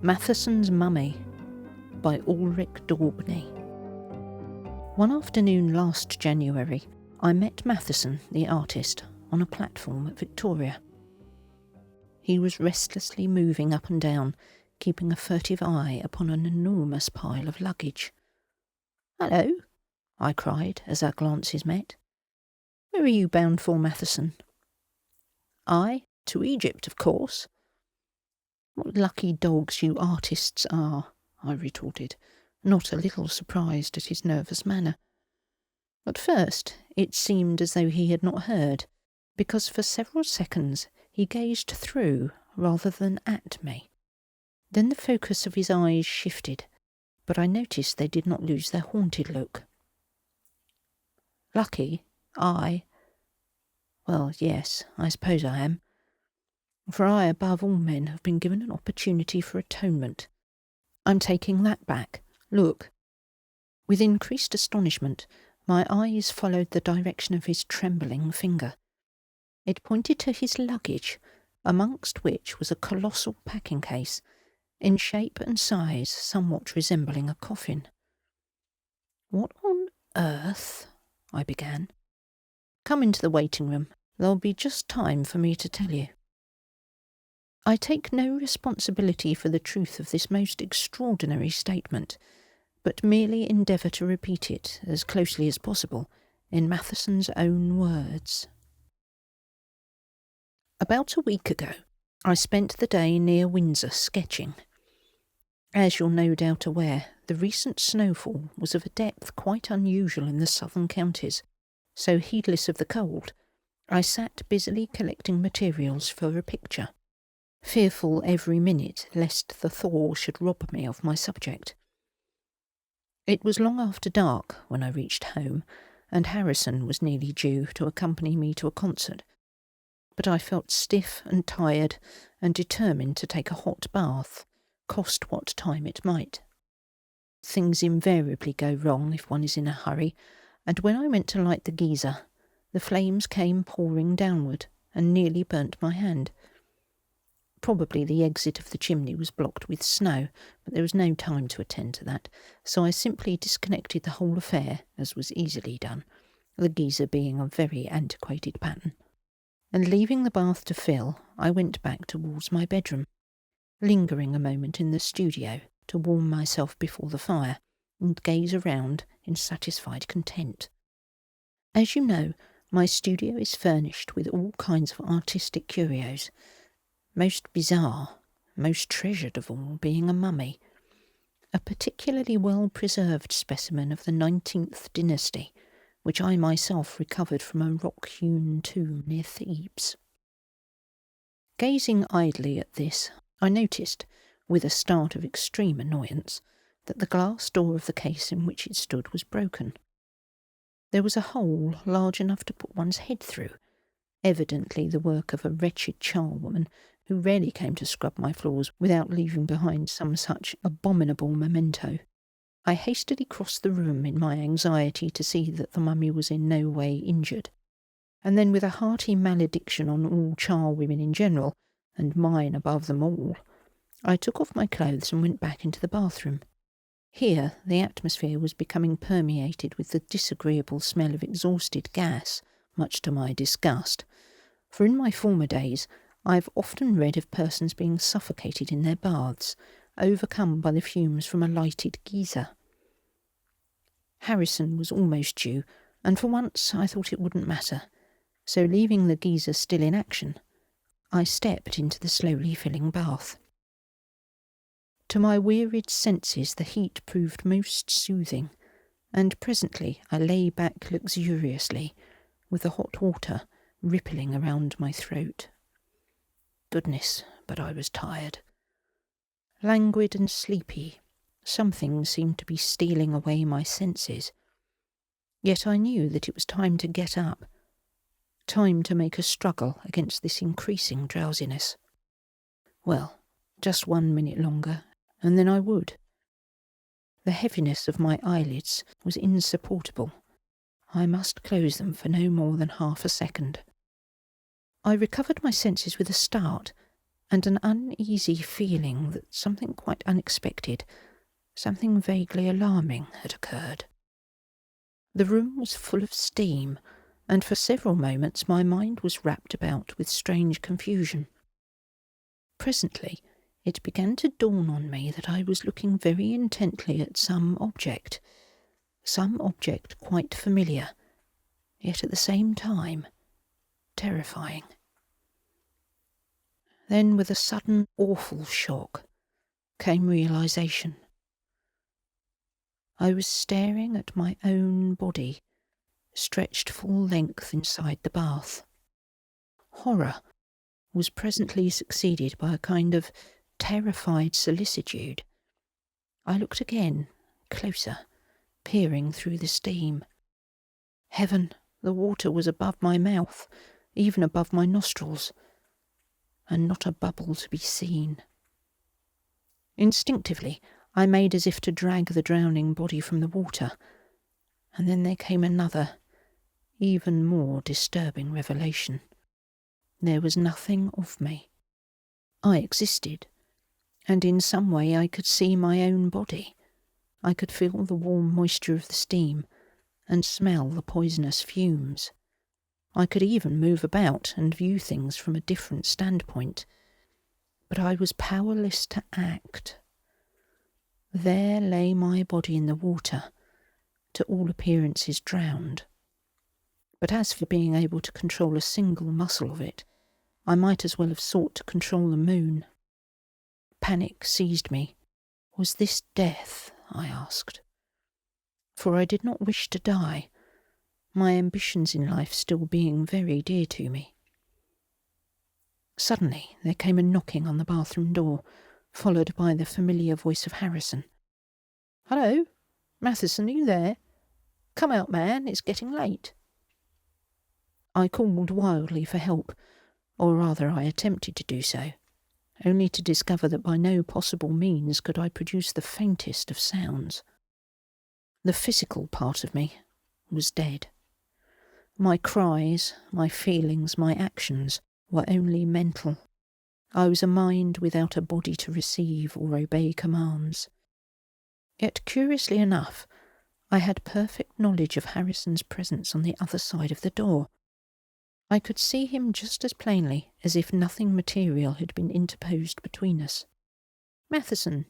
Matheson's Mummy by Ulric Daubeny. One afternoon last January, I met Matheson, the artist, on a platform at Victoria. He was restlessly moving up and down, keeping a furtive eye upon an enormous pile of luggage. "Hello," I cried as our glances met. "Where are you bound for, Matheson?" "I? To Egypt, of course." "What lucky dogs you artists are," I retorted, not a little surprised at his nervous manner. At first it seemed as though he had not heard, because for several seconds he gazed through rather than at me. Then the focus of his eyes shifted, but I noticed they did not lose their haunted look. Lucky? I? Well, yes, I suppose I am. For I, above all men, have been given an opportunity for atonement. I'm taking that back. Look. With increased astonishment, my eyes followed the direction of his trembling finger. It pointed to his luggage, amongst which was a colossal packing case, in shape and size somewhat resembling a coffin. "What on earth?" I began. "Come into the waiting room. There'll be just time for me to tell you." I take no responsibility for the truth of this most extraordinary statement, but merely endeavour to repeat it as closely as possible in Matheson's own words. About a week ago, I spent the day near Windsor sketching. As you're no doubt aware, the recent snowfall was of a depth quite unusual in the southern counties, so heedless of the cold, I sat busily collecting materials for a picture, fearful every minute lest the thaw should rob me of my subject. It was long after dark when I reached home, and Harrison was nearly due to accompany me to a concert, but I felt stiff and tired and determined to take a hot bath, cost what time it might. Things invariably go wrong if one is in a hurry, and when I went to light the geyser, the flames came pouring downward and nearly burnt my hand. Probably the exit of the chimney was blocked with snow, but there was no time to attend to that, so I simply disconnected the whole affair, as was easily done, the geyser being of very antiquated pattern. And leaving the bath to fill, I went back towards my bedroom, lingering a moment in the studio to warm myself before the fire and gaze around in satisfied content. As you know, my studio is furnished with all kinds of artistic curios, most bizarre, most treasured of all being a mummy, a particularly well-preserved specimen of the 19th dynasty, which I myself recovered from a rock-hewn tomb near Thebes. Gazing idly at this, I noticed, with a start of extreme annoyance, that the glass door of the case in which it stood was broken. There was a hole large enough to put one's head through, evidently the work of a wretched charwoman who rarely came to scrub my floors without leaving behind some such abominable memento. I hastily crossed the room in my anxiety to see that the mummy was in no way injured, and then with a hearty malediction on all charwomen in general, and mine above them all, I took off my clothes and went back into the bathroom. Here the atmosphere was becoming permeated with the disagreeable smell of exhausted gas, much to my disgust, for in my former days I have often read of persons being suffocated in their baths, overcome by the fumes from a lighted geyser. Harrison was almost due, and for once I thought it wouldn't matter, so leaving the geyser still in action, I stepped into the slowly filling bath. To my wearied senses the heat proved most soothing, and presently I lay back luxuriously, with the hot water rippling around my throat. Goodness, but I was tired. Languid and sleepy, something seemed to be stealing away my senses. Yet I knew that it was time to get up, time to make a struggle against this increasing drowsiness. Well, just 1 minute longer, and then I would. The heaviness of my eyelids was insupportable. I must close them for no more than half a second. I recovered my senses with a start, and an uneasy feeling that something quite unexpected, something vaguely alarming had occurred. The room was full of steam, and for several moments my mind was wrapped about with strange confusion. Presently it began to dawn on me that I was looking very intently at some object quite familiar, yet at the same time terrifying. Then, with a sudden awful shock, came realization. I was staring at my own body, stretched full length inside the bath. Horror was presently succeeded by a kind of terrified solicitude. I looked again, closer, peering through the steam. Heaven, the water was above my mouth, even above my nostrils, and not a bubble to be seen. Instinctively, I made as if to drag the drowning body from the water, and then there came another, even more disturbing revelation. There was nothing of me. I existed, and in some way I could see my own body. I could feel the warm moisture of the steam, and smell the poisonous fumes. I could even move about and view things from a different standpoint. But I was powerless to act. There lay my body in the water, to all appearances drowned. But as for being able to control a single muscle of it, I might as well have sought to control the moon. Panic seized me. Was this death? I asked. For I did not wish to die, my ambitions in life still being very dear to me. Suddenly there came a knocking on the bathroom door, followed by the familiar voice of Harrison. "Hello? Matheson, are you there? Come out, man, it's getting late." I called wildly for help, or rather I attempted to do so, only to discover that by no possible means could I produce the faintest of sounds. The physical part of me was dead. My cries, my feelings, my actions were only mental. I was a mind without a body to receive or obey commands. Yet, curiously enough, I had perfect knowledge of Harrison's presence on the other side of the door. I could see him just as plainly as if nothing material had been interposed between us. Matheson,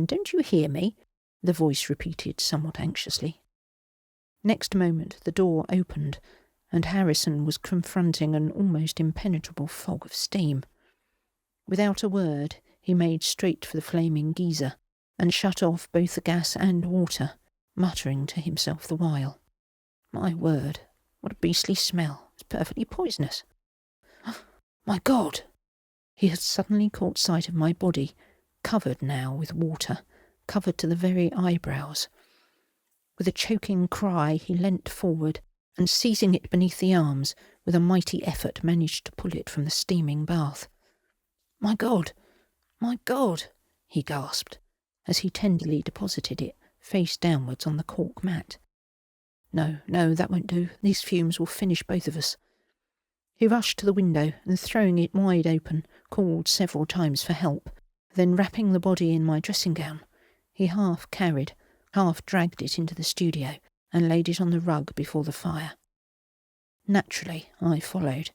don't you hear me?" the voice repeated somewhat anxiously. Next moment the door opened, and Harrison was confronting an almost impenetrable fog of steam. Without a word, he made straight for the flaming geyser, and shut off both the gas and water, muttering to himself the while. "My word, what a beastly smell. It's perfectly poisonous. My God!" He had suddenly caught sight of my body, covered now with water, covered to the very eyebrows. With a choking cry, he leant forward, and seizing it beneath the arms, with a mighty effort managed to pull it from the steaming bath. My God! He gasped, as he tenderly deposited it, face downwards on the cork mat. No, that won't do. These fumes will finish both of us." He rushed to the window, and throwing it wide open, called several times for help. Then, wrapping the body in my dressing gown, he half carried, half dragged it into the studio, and laid it on the rug before the fire. Naturally, I followed.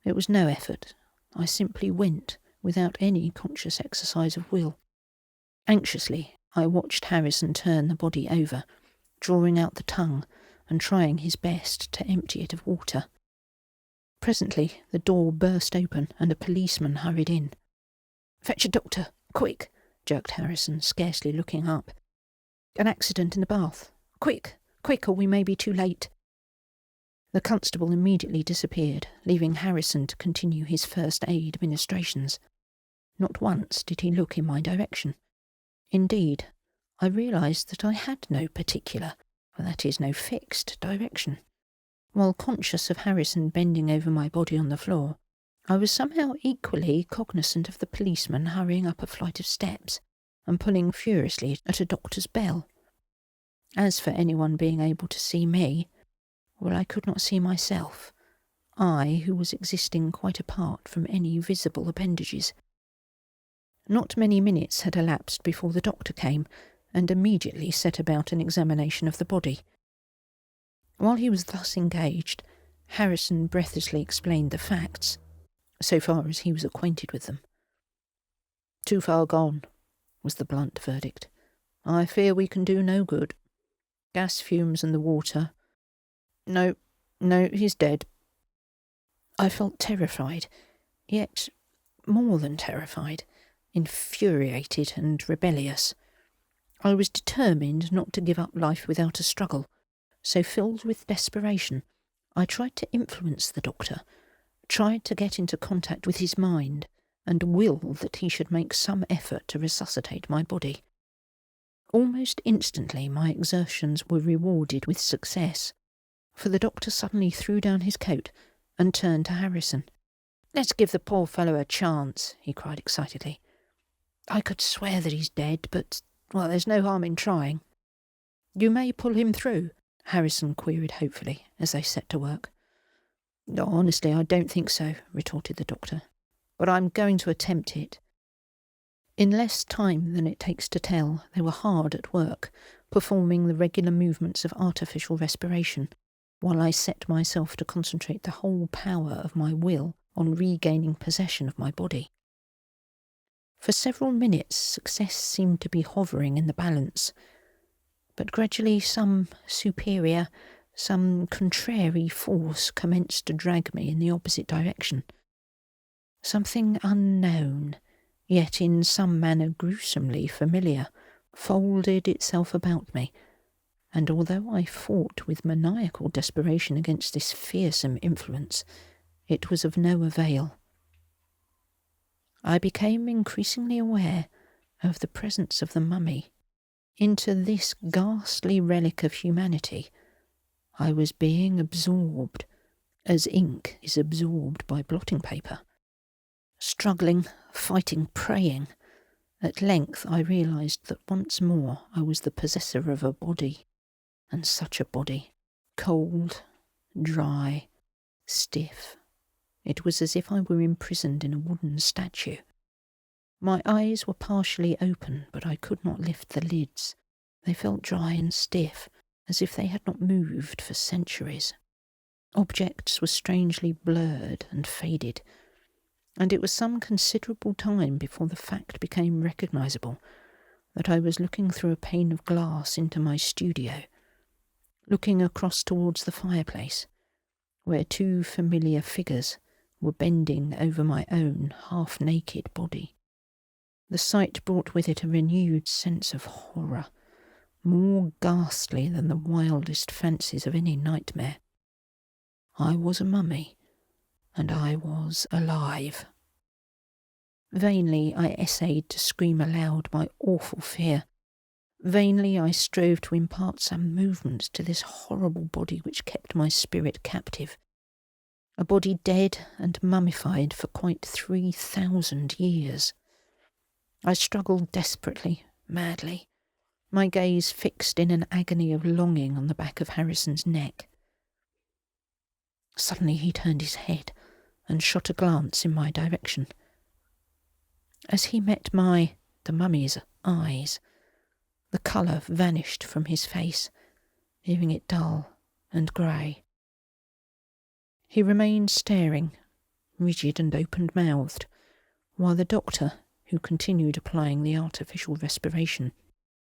It was no effort. I simply went, without any conscious exercise of will. Anxiously, I watched Harrison turn the body over, drawing out the tongue and trying his best to empty it of water. Presently the door burst open and a policeman hurried in. "Fetch a doctor, quick," jerked Harrison, scarcely looking up. "An accident in the bath. Quick, or we may be too late." The constable immediately disappeared, leaving Harrison to continue his first aid ministrations. Not once did he look in my direction. Indeed, I realised that I had no particular, that is, no fixed direction. While conscious of Harrison bending over my body on the floor, I was somehow equally cognizant of the policeman hurrying up a flight of steps and pulling furiously at a doctor's bell. As for anyone being able to see me, well, I could not see myself. I who was existing quite apart from any visible appendages. Not many minutes had elapsed before the doctor came, and immediately set about an examination of the body. While he was thus engaged, Harrison breathlessly explained the facts, so far as he was acquainted with them. "Too far gone," was the blunt verdict. "I fear we can do no good. Gas fumes and the water. No, he's dead." I felt terrified, yet more than terrified, infuriated and rebellious. I was determined not to give up life without a struggle, so filled with desperation, I tried to influence the doctor, tried to get into contact with his mind, and will that he should make some effort to resuscitate my body. Almost instantly my exertions were rewarded with success, for the doctor suddenly threw down his coat and turned to Harrison. "Let's give the poor fellow a chance," he cried excitedly. "I could swear that he's dead, but, well, there's no harm in trying." "You may pull him through?" Harrison queried hopefully as they set to work. "No, honestly, I don't think so," retorted the doctor. "But I'm going to attempt it." In less time than it takes to tell, they were hard at work, performing the regular movements of artificial respiration, while I set myself to concentrate the whole power of my will on regaining possession of my body. For several minutes success seemed to be hovering in the balance, but gradually some superior, some contrary force commenced to drag me in the opposite direction. Something unknown, yet in some manner gruesomely familiar, folded itself about me, and although I fought with maniacal desperation against this fearsome influence, it was of no avail. I became increasingly aware of the presence of the mummy. Into this ghastly relic of humanity I was being absorbed, as ink is absorbed by blotting paper. Struggling, fighting, praying, at length I realised that once more I was the possessor of a body, and such a body, cold, dry, stiff. It was as if I were imprisoned in a wooden statue. My eyes were partially open, but I could not lift the lids. They felt dry and stiff, as if they had not moved for centuries. Objects were strangely blurred and faded, and it was some considerable time before the fact became recognisable that I was looking through a pane of glass into my studio, looking across towards the fireplace, where two familiar figures were bending over my own half-naked body. The sight brought with it a renewed sense of horror, more ghastly than the wildest fancies of any nightmare. I was a mummy, and I was alive. Vainly I essayed to scream aloud my awful fear. Vainly I strove to impart some movement to this horrible body which kept my spirit captive. A body dead and mummified for quite 3,000 years. I struggled desperately, madly, my gaze fixed in an agony of longing on the back of Harrison's neck. Suddenly he turned his head and shot a glance in my direction. As he met the mummy's eyes, the colour vanished from his face, leaving it dull and grey. He remained staring, rigid and open-mouthed, while the doctor, who continued applying the artificial respiration,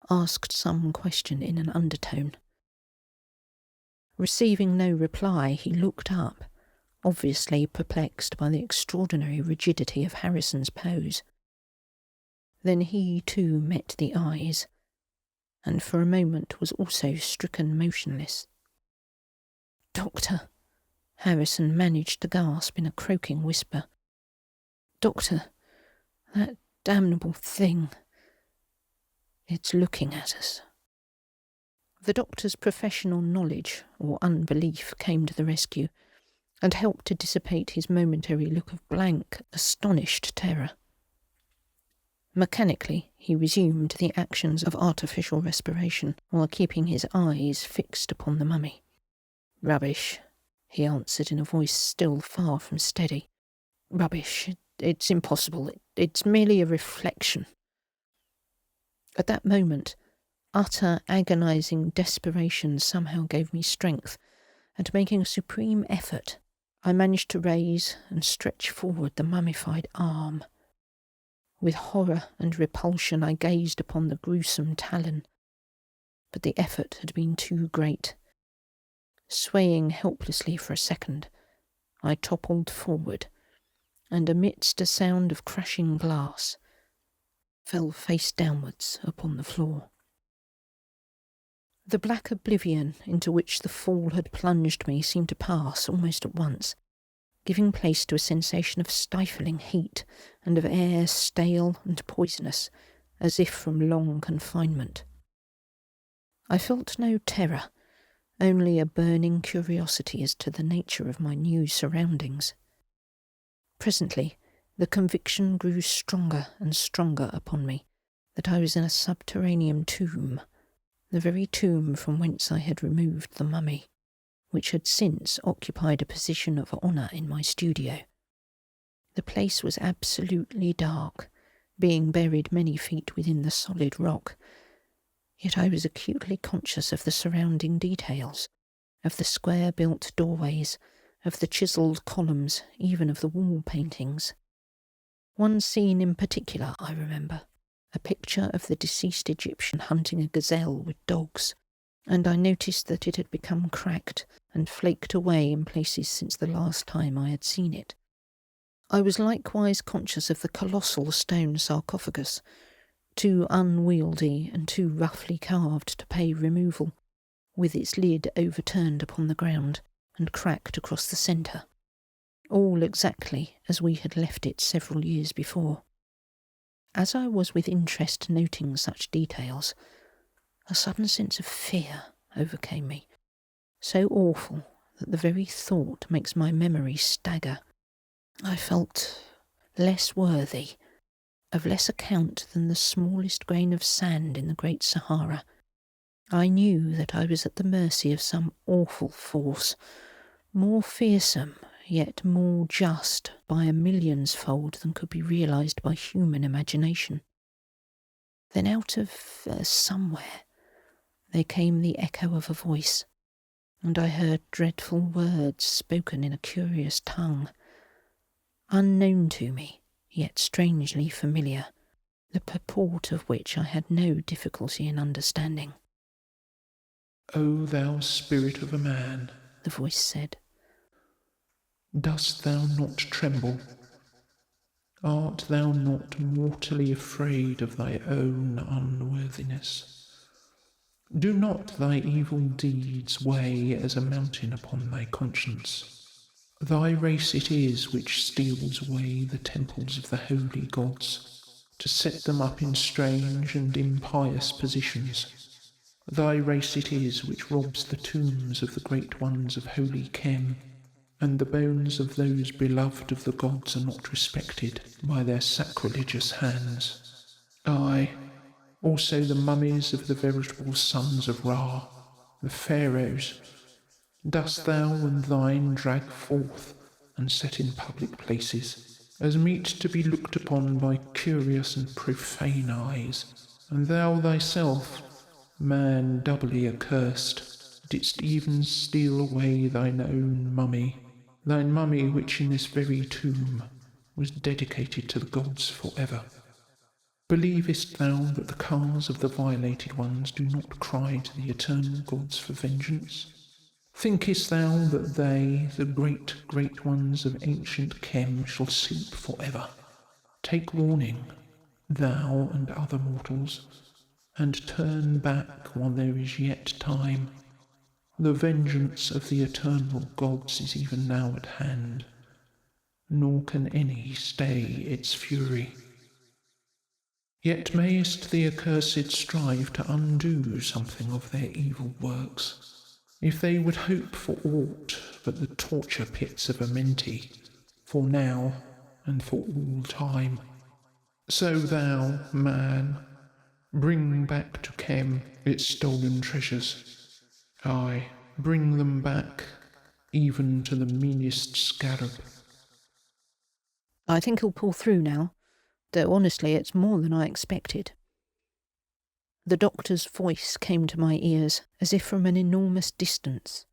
asked some question in an undertone. Receiving no reply, he looked up, obviously perplexed by the extraordinary rigidity of Harrison's pose. Then he too met the eyes, and for a moment was also stricken motionless. "Doctor," Harrison managed to gasp in a croaking whisper. "Doctor, that damnable thing, it's looking at us." The doctor's professional knowledge or unbelief came to the rescue, and helped to dissipate his momentary look of blank, astonished terror. Mechanically, he resumed the actions of artificial respiration while keeping his eyes fixed upon the mummy. "Rubbish," he answered in a voice still far from steady. Rubbish. It's impossible. It's merely a reflection. At that moment, utter agonizing desperation somehow gave me strength, and making a supreme effort, I managed to raise and stretch forward the mummified arm. With horror and repulsion I gazed upon the gruesome talon, but the effort had been too great. Swaying helplessly for a second, I toppled forward, and amidst a sound of crashing glass, fell face downwards upon the floor. The black oblivion into which the fall had plunged me seemed to pass almost at once, giving place to a sensation of stifling heat and of air stale and poisonous, as if from long confinement. I felt no terror, only a burning curiosity as to the nature of my new surroundings. Presently, the conviction grew stronger and stronger upon me that I was in a subterranean tomb, the very tomb from whence I had removed the mummy, which had since occupied a position of honour in my studio. The place was absolutely dark, being buried many feet within the solid rock, yet I was acutely conscious of the surrounding details, of the square-built doorways, of the chiselled columns, even of the wall paintings. One scene in particular I remember, a picture of the deceased Egyptian hunting a gazelle with dogs, and I noticed that it had become cracked and flaked away in places since the last time I had seen it. I was likewise conscious of the colossal stone sarcophagus, too unwieldy and too roughly carved to pay removal, with its lid overturned upon the ground and cracked across the centre, all exactly as we had left it several years before. As I was with interest noting such details, a sudden sense of fear overcame me, so awful that the very thought makes my memory stagger. I felt less worthy, of less account than the smallest grain of sand in the great Sahara. I knew that I was at the mercy of some awful force, more fearsome, yet more just by a millionsfold than could be realised by human imagination. Then out of somewhere there came the echo of a voice, and I heard dreadful words spoken in a curious tongue, unknown to me, yet strangely familiar, the purport of which I had no difficulty in understanding. "O thou spirit of a man," the voice said, "dost thou not tremble? Art thou not mortally afraid of thy own unworthiness? Do not thy evil deeds weigh as a mountain upon thy conscience? Thy race it is which steals away the temples of the holy gods, to set them up in strange and impious positions. Thy race it is which robs the tombs of the great ones of holy Kem, and the bones of those beloved of the gods are not respected by their sacrilegious hands. Aye, also the mummies of the veritable sons of Ra, the pharaohs, dost thou and thine drag forth and set in public places, as meet to be looked upon by curious and profane eyes, and thou thyself, man doubly accursed, didst even steal away thine own mummy, thine mummy which in this very tomb was dedicated to the gods forever. Believest thou that the cars of the violated ones do not cry to the eternal gods for vengeance? Thinkest thou that they, the great ones of ancient Kem, shall sleep forever? Take warning, thou and other mortals, and turn back while there is yet time. The vengeance of the eternal gods is even now at hand, nor can any stay its fury. Yet mayest the accursed strive to undo something of their evil works, if they would hope for aught but the torture pits of Amenti, for now and for all time. So thou, man, bring back to Kem its stolen treasures. Aye, bring them back, even to the meanest scarab. I think he'll pull through now, though honestly it's more than I expected. The doctor's voice came to my ears as if from an enormous distance,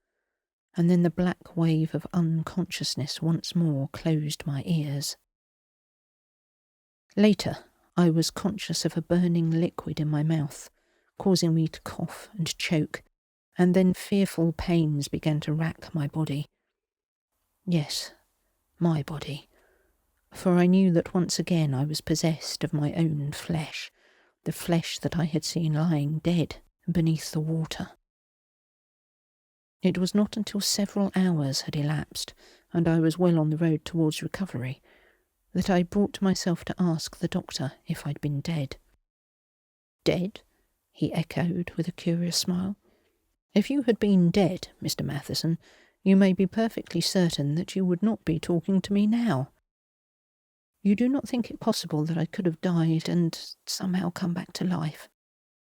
and then the black wave of unconsciousness once more closed my ears. Later, I was conscious of a burning liquid in my mouth, causing me to cough and choke, and then fearful pains began to rack my body. Yes, my body, for I knew that once again I was possessed of my own flesh, the flesh that I had seen lying dead beneath the water. It was not until several hours had elapsed, and I was well on the road towards recovery, that I brought myself to ask the doctor if I'd been dead. Dead? He echoed with a curious smile. If you had been dead, Mr. Matheson, you may be perfectly certain that you would not be talking to me now. You do not think it possible that I could have died and somehow come back to life?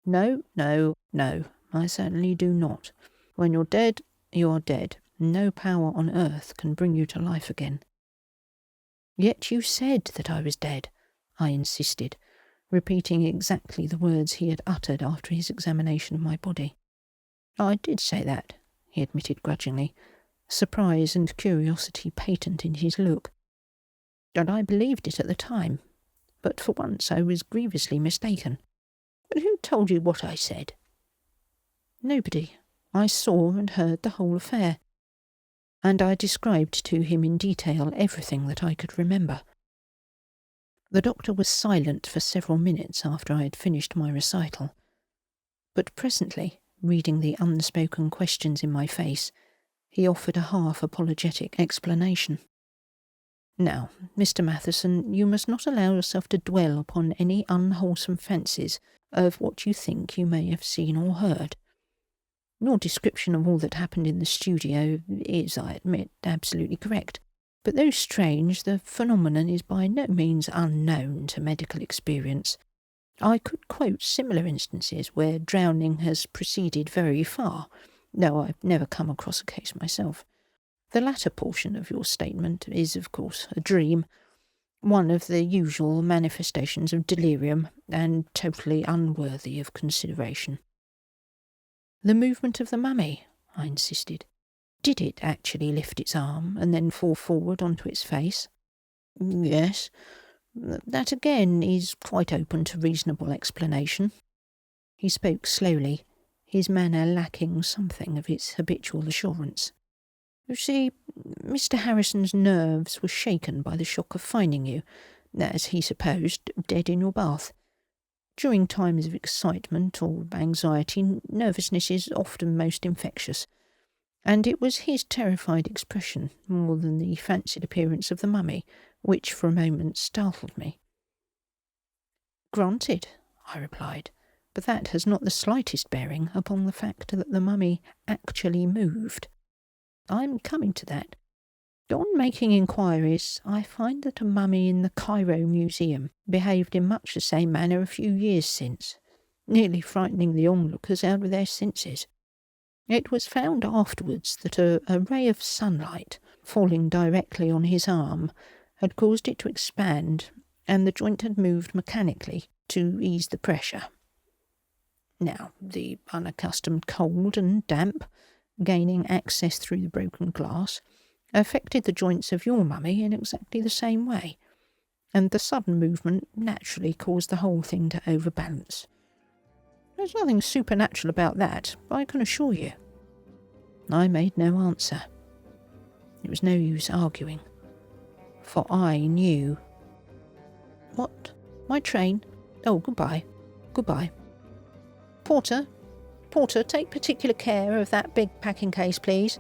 No, I certainly do not. When you're dead, you are dead. No power on earth can bring you to life again. Yet you said that I was dead, I insisted, repeating exactly the words he had uttered after his examination of my body. I did say that, he admitted grudgingly, surprise and curiosity patent in his look. And I believed it at the time, but for once I was grievously mistaken. But who told you what I said? Nobody. I saw and heard the whole affair, and I described to him in detail everything that I could remember. The doctor was silent for several minutes after I had finished my recital, but presently, reading the unspoken questions in my face, he offered a half-apologetic explanation. Now, Mr. Matheson, you must not allow yourself to dwell upon any unwholesome fancies of what you think you may have seen or heard. Your description of all that happened in the studio is, I admit, absolutely correct. But though strange, the phenomenon is by no means unknown to medical experience. I could quote similar instances where drowning has proceeded very far, though I've never come across a case myself. The latter portion of your statement is, of course, a dream, one of the usual manifestations of delirium, and totally unworthy of consideration. The movement of the mummy, I insisted. Did it actually lift its arm and then fall forward onto its face? Yes. That again is quite open to reasonable explanation. He spoke slowly, his manner lacking something of its habitual assurance. You see, Mr. Harrison's nerves were shaken by the shock of finding you, as he supposed, dead in your bath. During times of excitement or anxiety, nervousness is often most infectious, and it was his terrified expression, more than the fancied appearance of the mummy, which for a moment startled me. Granted, I replied, but that has not the slightest bearing upon the fact that the mummy actually moved. I'm coming to that. On making inquiries, I find that a mummy in the Cairo Museum behaved in much the same manner a few years since, nearly frightening the onlookers out of their senses. It was found afterwards that a ray of sunlight, falling directly on his arm, had caused it to expand, and the joint had moved mechanically to ease the pressure. Now, the unaccustomed cold and damp, gaining access through the broken glass, affected the joints of your mummy in exactly the same way, and the sudden movement naturally caused the whole thing to overbalance. There's nothing supernatural about that, I can assure you. I made no answer. It was no use arguing, for I knew. What? My train? Oh, goodbye. Goodbye. Porter, take particular care of that big packing case, please.